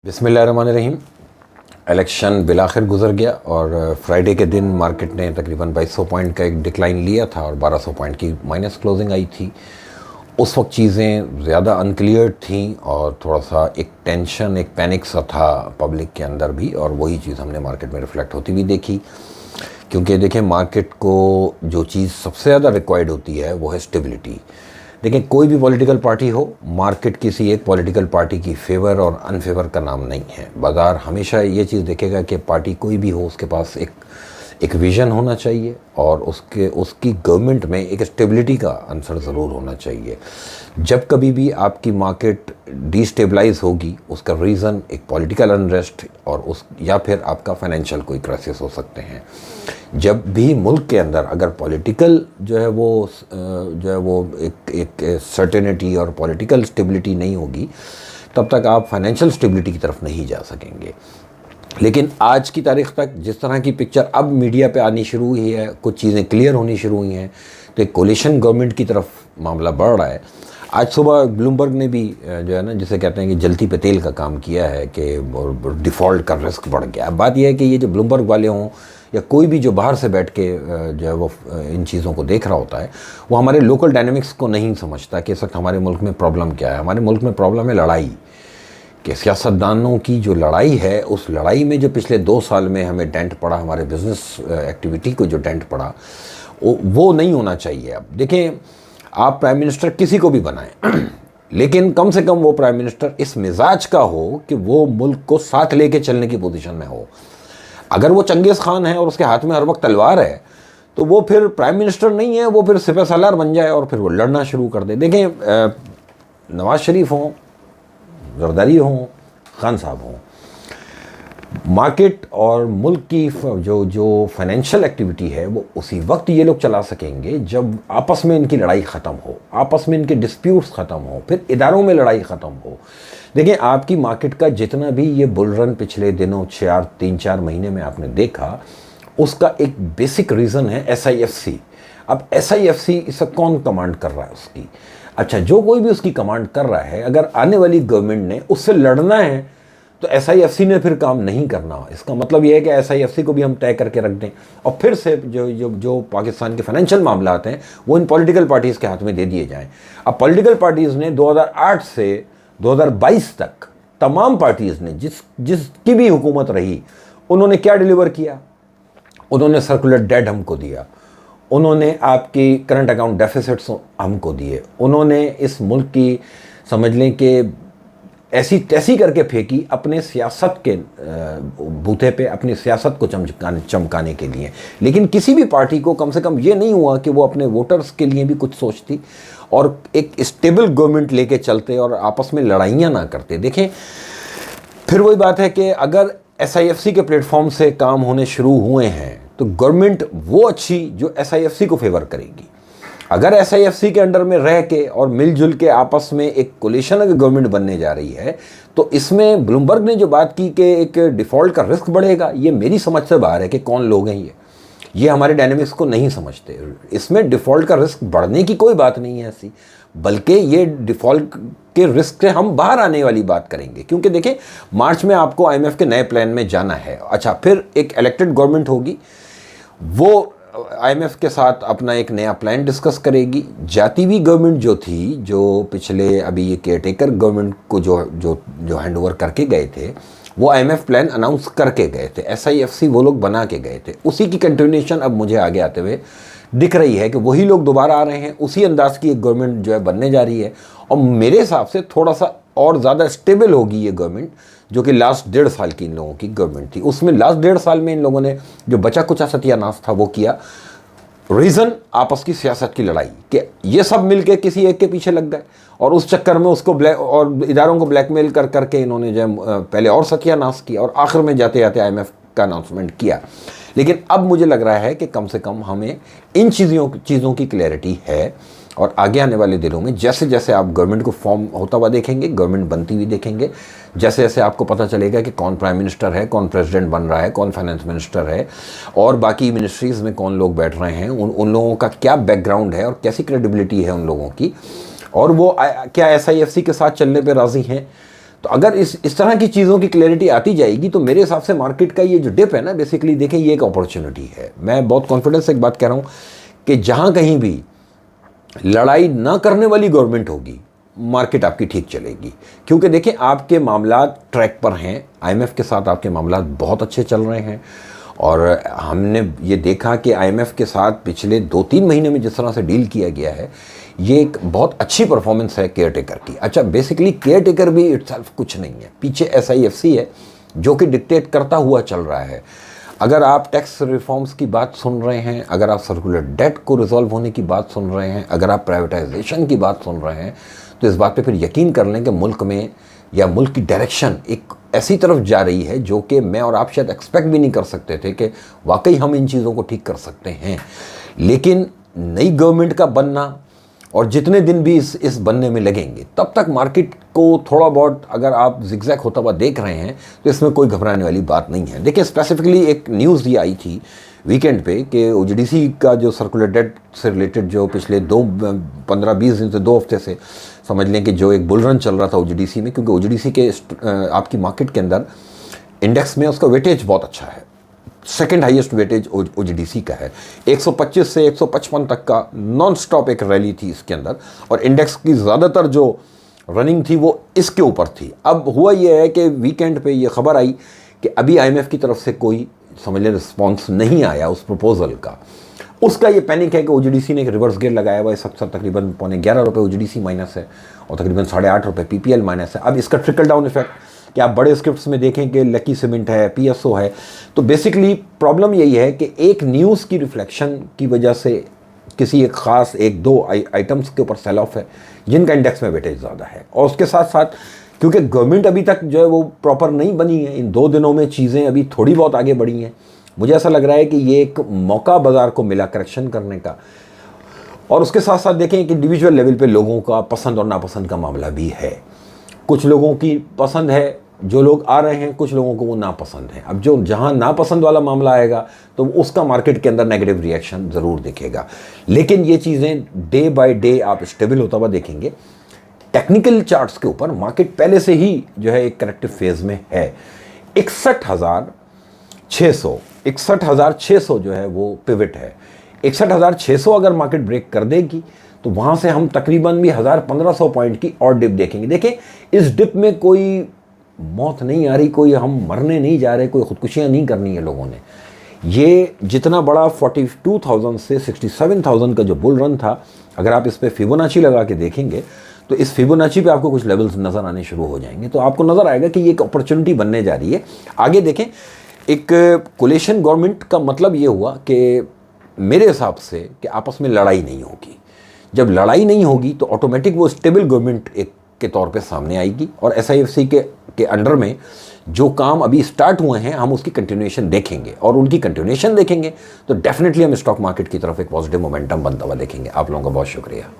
बिस्मिल्लाहिर्रहमानिर्रहीम। इलेक्शन बिलाखिर गुजर गया और फ्राइडे के दिन मार्केट ने तकरीबन 2200 पॉइंट का एक डिक्लाइन लिया था और 1200 पॉइंट की माइनस क्लोजिंग आई थी। उस वक्त चीज़ें ज़्यादा अनक्लियर थी और थोड़ा सा एक टेंशन, एक पैनिक सा था पब्लिक के अंदर भी, और वही चीज़ हमने मार्केट में रिफ्लेक्ट होती भी देखी। क्योंकि देखें, मार्केट को जो चीज़ सबसे ज़्यादा रिक्वायर्ड होती है वो है स्टेबिलिटी। देखिए, कोई भी पॉलिटिकल पार्टी हो, मार्केट किसी एक पॉलिटिकल पार्टी की फेवर और अनफेवर का नाम नहीं है। बाज़ार हमेशा ये चीज़ देखेगा कि पार्टी कोई भी हो, उसके पास एक विज़न होना चाहिए और उसकी गवर्नमेंट में एक स्टेबिलिटी का आंसर ज़रूर होना चाहिए। जब कभी भी आपकी मार्केट डिस्टेबलाइज होगी, उसका रीज़न एक पॉलिटिकल अनरेस्ट और या फिर आपका फाइनेंशियल कोई क्राइसिस हो सकते हैं। जब भी मुल्क के अंदर अगर पॉलिटिकल जो है वो एक सर्टेनिटी और पॉलिटिकल स्टेबिलिटी नहीं होगी, तब तक आप फाइनेंशियल स्टेबिलिटी की तरफ नहीं जा सकेंगे। लेकिन आज की तारीख़ तक जिस तरह की पिक्चर अब मीडिया पे आनी शुरू हुई है, कुछ चीज़ें क्लियर होनी शुरू हुई हैं, तो एक कोलिशन गवर्नमेंट की तरफ मामला बढ़ रहा है। आज सुबह ब्लूमबर्ग ने भी जो है ना, जिसे कहते हैं कि जलती पे तेल का काम किया है कि डिफ़ॉल्ट का रिस्क बढ़ गया। अब बात यह है कि ये जो ब्लूमबर्ग वाले हों या कोई भी जो बाहर से बैठ के जो है वो इन चीज़ों को देख रहा होता है, वो हमारे लोकल डायनेमिक्स को नहीं समझता कि इस वक्त हमारे मुल्क में प्रॉब्लम क्या है। हमारे मुल्क में प्रॉब्लम है लड़ाई, कि सियासतदानों की जो लड़ाई है, उस लड़ाई में जो पिछले 2 साल में हमें डेंट पड़ा, हमारे बिज़नेस एक्टिविटी को जो डेंट पड़ा, वो नहीं होना चाहिए। अब देखें, आप प्राइम मिनिस्टर किसी को भी बनाएं लेकिन कम से कम वो प्राइम मिनिस्टर इस मिजाज का हो कि वो मुल्क को साथ लेके चलने की पोजीशन में हो। अगर वो चंगेज़ खान है और उसके हाथ में हर वक्त तलवार है, तो वो फिर प्राइम मिनिस्टर नहीं है, वो फिर सिपह सालार बन जाए और फिर वो लड़ना शुरू कर दे। देखें, नवाज शरीफ हों, जरदारी हों, खान साहब हों, मार्केट और मुल्क की जो फाइनेंशियल एक्टिविटी है वो उसी वक्त ये लोग चला सकेंगे जब आपस में इनकी लड़ाई ख़त्म हो, आपस में इनके डिस्प्यूट्स ख़त्म हो, फिर इदारों में लड़ाई ख़त्म हो। देखिए, आपकी मार्केट का जितना भी ये बुल रन पिछले दिनों 3-4 महीने में आपने देखा, उसका एक बेसिक रीज़न है SIFC। अब SIFC इसे कौन कमांड कर रहा है उसकी? अच्छा, जो कोई भी उसकी कमांड कर रहा है, अगर आने वाली गवर्नमेंट ने उससे लड़ना है तो SIFC ने फिर काम नहीं करना। इसका मतलब यह है कि SIFC को भी हम तय करके रख दें और फिर से जो पाकिस्तान के फाइनेंशियल मामला आते हैं वो इन पॉलिटिकल पार्टीज़ के हाथ में दे दिए जाएं। अब पॉलिटिकल पार्टीज़ ने 2008 से 2022 तक तमाम पार्टीज़ ने जिसकी भी हुकूमत रही, उन्होंने क्या डिलीवर किया? उन्होंने सर्कुलर डेट हमको दिया, उन्होंने आपकी करंट अकाउंट डेफिसिट्स हमको दिए, उन्होंने इस मुल्क की समझ लें कि ऐसी तैसी करके फेंकी अपने सियासत के बूथे पे, अपनी सियासत को चमकाने के लिए। लेकिन किसी भी पार्टी को कम से कम ये नहीं हुआ कि वो अपने वोटर्स के लिए भी कुछ सोचती और एक स्टेबल गवर्नमेंट लेके चलते और आपस में लड़ाइयाँ ना करते। देखें, फिर वही बात है कि अगर SIFC के प्लेटफॉर्म से काम होने शुरू हुए हैं तो गवर्नमेंट वो अच्छी जो SIFC को फेवर करेगी। अगर SIFC के अंडर में रह के और मिलजुल के आपस में एक कोलिशन अगर गवर्नमेंट बनने जा रही है, तो इसमें ब्लूमबर्ग ने जो बात की कि एक डिफ़ॉल्ट का रिस्क बढ़ेगा, ये मेरी समझ से बाहर है कि कौन लोग हैं ये हमारे डायनेमिक्स को नहीं समझते। इसमें डिफ़ॉल्ट का रिस्क बढ़ने की कोई बात नहीं है ऐसी, बल्कि ये डिफ़ॉल्ट के रिस्क से हम बाहर आने वाली बात करेंगे। क्योंकि देखें, मार्च में आपको IMF के नए प्लान में जाना है। अच्छा, फिर एक इलेक्टेड गवर्नमेंट होगी, वो IMF के साथ अपना एक नया प्लान डिस्कस करेगी। जाती हुई गवर्नमेंट जो थी, जो पिछले अभी ये केयरटेकर गवर्नमेंट को जो हैंड ओवर करके गए थे, वो IMF प्लान अनाउंस करके गए थे, SIFC वो लोग बना के गए थे। उसी की कंटिन्यूएशन अब मुझे आगे आते हुए दिख रही है कि वही लोग दोबारा आ रहे हैं, उसी अंदाज की एक गवर्नमेंट जो है बनने जा रही है। और मेरे हिसाब से थोड़ा सा और ज़्यादा स्टेबल होगी ये गवर्नमेंट, जो कि लास्ट 1.5 साल की इन लोगों की गवर्नमेंट थी। उसमें लास्ट 1.5 साल में इन लोगों ने जो बचा कुचा सत्यानाश था वो किया। रीज़न आपस की सियासत की लड़ाई, कि ये सब मिलके किसी एक के पीछे लग गए और उस चक्कर में उसको और इदारों को ब्लैकमेल कर करके इन्होंने जो पहले और सत्यानाश किया और आखिर में जाते जाते IMF का अनाउंसमेंट किया। लेकिन अब मुझे लग रहा है कि कम से कम हमें इन चीज़ों की क्लैरिटी है और आगे आने वाले दिनों में जैसे जैसे आप गवर्नमेंट को फॉर्म होता हुआ देखेंगे, गवर्नमेंट बनती हुई देखेंगे, जैसे जैसे आपको पता चलेगा कि कौन प्राइम मिनिस्टर है, कौन प्रेसिडेंट बन रहा है, कौन फाइनेंस मिनिस्टर है और बाकी मिनिस्ट्रीज़ में कौन लोग बैठ रहे हैं, उन लोगों का क्या बैकग्राउंड है और कैसी क्रेडिबिलिटी है उन लोगों की, और वो क्या SIFC के साथ चलने पर राज़ी हैं, तो अगर इस तरह की चीज़ों की क्लैरिटी आती जाएगी तो मेरे हिसाब से मार्केट का ये जो डिप है ना, बेसिकली देखें ये एक अपॉर्चुनिटी है। मैं बहुत कॉन्फिडेंस से एक बात कह रहा हूँ कि जहाँ कहीं भी लड़ाई ना करने वाली गवर्नमेंट होगी, मार्केट आपकी ठीक चलेगी। क्योंकि देखिए आपके मामला ट्रैक पर हैं, आईएमएफ के साथ आपके मामला बहुत अच्छे चल रहे हैं, और हमने ये देखा कि आईएमएफ के साथ पिछले 2-3 महीने में जिस तरह से डील किया गया है, ये एक बहुत अच्छी परफॉर्मेंस है केयर टेकर की। अच्छा, बेसिकली केयर टेकर भी इटसेल्फ कुछ नहीं है, पीछे एसआईएफसी है जो कि डिक्टेट करता हुआ चल रहा है। अगर आप टैक्स रिफॉर्म्स की बात सुन रहे हैं, अगर आप सर्कुलर डेट को रिजॉल्व होने की बात सुन रहे हैं, अगर आप प्राइवेटाइजेशन की बात सुन रहे हैं, तो इस बात पे फिर यकीन कर लें कि मुल्क में या मुल्क की डायरेक्शन एक ऐसी तरफ जा रही है जो कि मैं और आप शायद एक्सपेक्ट भी नहीं कर सकते थे कि वाकई हम इन चीज़ों को ठीक कर सकते हैं। लेकिन नई गवर्नमेंट का बनना और जितने दिन भी इस बनने में लगेंगे, तब तक मार्केट को थोड़ा बहुत अगर आप जिगजैग होता हुआ देख रहे हैं तो इसमें कोई घबराने वाली बात नहीं है। देखिए स्पेसिफिकली एक न्यूज़ ये आई थी वीकेंड पे कि ओजीडीसी का जो सर्कुलर डेट से रिलेटेड जो पिछले 15-20 दिन से 2 हफ्ते से समझ लें कि जो एक बुल रन चल रहा था ओजीडीसी में, क्योंकि ओजीडीसी के आपकी मार्केट के अंदर इंडेक्स में उसका वेटेज बहुत अच्छा है, सेकंड हाईएस्ट वेटेज ओजीडीसी का है। 125 से 155 तक का नॉन स्टॉप एक रैली थी इसके अंदर, और इंडेक्स की ज़्यादातर जो रनिंग थी वो इसके ऊपर थी। अब हुआ ये है कि वीकेंड पे ये खबर आई कि अभी आईएमएफ की तरफ से कोई समझ लें रिस्पॉन्स नहीं आया उस प्रपोजल का। उसका ये पैनिक है कि ओजीडीसी ने एक रिवर्स गियर लगाया हुआ है। इस वक्त तकरीबन ₹11.25 ओजीडीसी माइनस है और तकरीबन ₹8.5 पीपीएल माइनस है। अब इसका ट्रिकल डाउन इफेक्ट कि आप बड़े स्क्रिप्ट्स में देखें कि लकी सीमेंट है, पीएसओ है, तो बेसिकली प्रॉब्लम यही है कि एक न्यूज़ की रिफ्लेक्शन की वजह से किसी एक ख़ास 1-2 आइटम्स के ऊपर सेल ऑफ है जिनका इंडेक्स में वेटेज ज़्यादा है। और उसके साथ साथ क्योंकि गवर्नमेंट अभी तक जो है वो प्रॉपर नहीं बनी है, इन 2 दिनों में चीज़ें अभी थोड़ी बहुत आगे बढ़ी हैं। मुझे ऐसा लग रहा है कि ये एक मौका बाज़ार को मिला करेक्शन करने का। और उसके साथ साथ देखें कि इंडिविजुअल लेवल पे लोगों का पसंद और नापसंद का मामला भी है। कुछ लोगों की पसंद है जो लोग आ रहे हैं, कुछ लोगों को वो नापसंद है। अब जो जहां नापसंद वाला मामला आएगा तो उसका मार्केट के अंदर नेगेटिव रिएक्शन ज़रूर दिखेगा। लेकिन ये चीज़ें डे बाय डे आप स्टेबल होता हुआ देखेंगे। टेक्निकल चार्ट्स के ऊपर मार्केट पहले से ही जो है एक करेक्टिव फेज़ में है। 61,600 जो है वो पिवट है। 61,600 अगर मार्केट ब्रेक कर देगी तो वहाँ से हम तकरीबन भी 1,000-1,500 पॉइंट की और डिप देखेंगे। देखिए इस डिप में कोई मौत नहीं आ रही, कोई हम मरने नहीं जा रहे, कोई खुदकुशियाँ नहीं करनी है लोगों ने। ये जितना बड़ा 42,000 से 67,000 का जो बुल रन था, अगर आप इस पर फिबोनाची लगा के देखेंगे तो इस फिबोनाची पे आपको कुछ लेवल्स नज़र आने शुरू हो जाएंगे। तो आपको नज़र आएगा कि ये एक अपॉर्चुनिटी बनने जा रही है। आगे देखें, एक कोलिशन गवर्नमेंट का मतलब ये हुआ कि मेरे हिसाब से कि आपस में लड़ाई नहीं होगी। जब लड़ाई नहीं होगी तो ऑटोमेटिक वो स्टेबल गवर्नमेंट एक के तौर पे सामने आएगी, और एसआईएफसी के अंडर में जो काम अभी स्टार्ट हुए हैं हम उसकी कंटिन्यूएशन देखेंगे, और उनकी कंटिन्यूएशन देखेंगे तो डेफिनेटली हम स्टॉक मार्केट की तरफ एक पॉजिटिव मोमेंटम बनता हुआ देखेंगे। आप लोगों का बहुत शुक्रिया।